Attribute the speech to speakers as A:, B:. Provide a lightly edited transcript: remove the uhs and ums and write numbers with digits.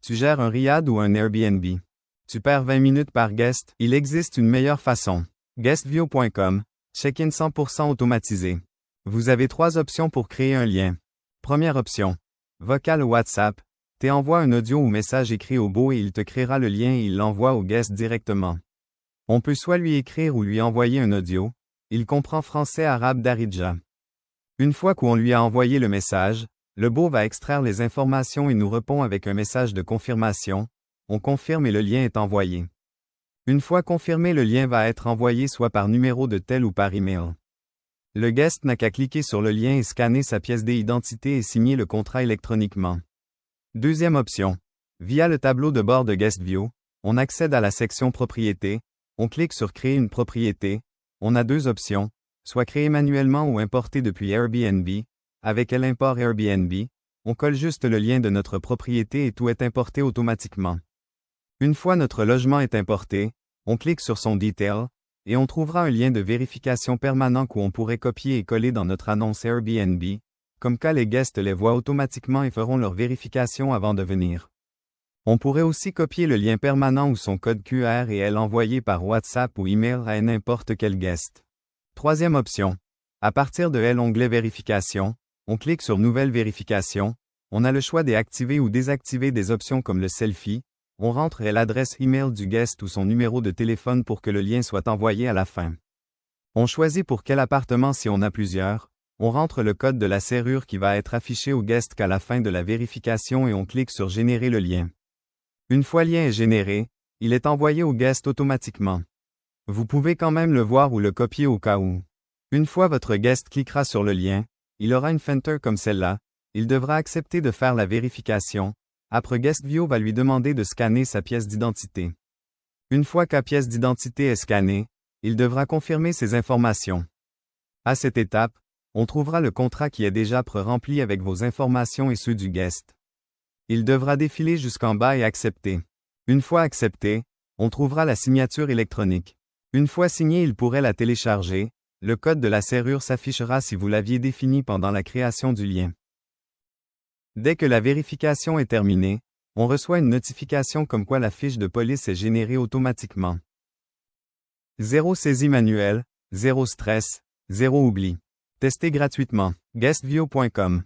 A: Tu gères un riad ou un Airbnb. Tu perds 20 minutes par guest. Il existe une meilleure façon. Guestview.com. Check-in 100% automatisé. Vous avez 3 options pour créer un lien. Première option. Vocal ou WhatsApp. Tu envoies un audio ou message écrit au bot et il te créera le lien et il l'envoie au guest directement. On peut soit lui écrire ou lui envoyer un audio. Il comprend français, arabe, darija. Une fois qu'on lui a envoyé le message, le bot va extraire les informations et nous répond avec un message de confirmation. On confirme et le lien est envoyé. Une fois confirmé, le lien va être envoyé soit par numéro de tel ou par email. Le guest n'a qu'à cliquer sur le lien et scanner sa pièce d'identité et signer le contrat électroniquement. Deuxième option. Via le tableau de bord de Guestview, on accède à la section Propriétés, on clique sur Créer une propriété. On a 2 options, soit créer manuellement ou importer depuis Airbnb. Avec l'import Airbnb, on colle juste le lien de notre propriété et tout est importé automatiquement. Une fois notre logement est importé, on clique sur son detail, et on trouvera un lien de vérification permanent où on pourrait copier et coller dans notre annonce Airbnb, comme ça les guests les voient automatiquement et feront leur vérification avant de venir. On pourrait aussi copier le lien permanent ou son code QR et l'envoyer par WhatsApp ou email à n'importe quel guest. Troisième option. À partir de l'onglet Vérification, on clique sur Nouvelle vérification, on a le choix d'activer ou désactiver des options comme le selfie, on rentre l'adresse email du guest ou son numéro de téléphone pour que le lien soit envoyé à la fin. On choisit pour quel appartement si on a plusieurs, on rentre le code de la serrure qui va être affiché au guest qu'à la fin de la vérification et on clique sur Générer le lien. Une fois le lien est généré, il est envoyé au guest automatiquement. Vous pouvez quand même le voir ou le copier au cas où. Une fois votre guest cliquera sur le lien, il aura une fenêtre comme celle-là, il devra accepter de faire la vérification. Après Guestview va lui demander de scanner sa pièce d'identité. Une fois que la pièce d'identité est scannée, il devra confirmer ses informations. À cette étape, on trouvera le contrat qui est déjà pré-rempli avec vos informations et ceux du guest. Il devra défiler jusqu'en bas et accepter. Une fois accepté, on trouvera la signature électronique. Une fois signée, il pourrait la télécharger. Le code de la serrure s'affichera si vous l'aviez défini pendant la création du lien. Dès que la vérification est terminée, on reçoit une notification comme quoi la fiche de police est générée automatiquement. 0 saisie manuelle, 0 stress, 0 oubli. Testez gratuitement. Guestview.com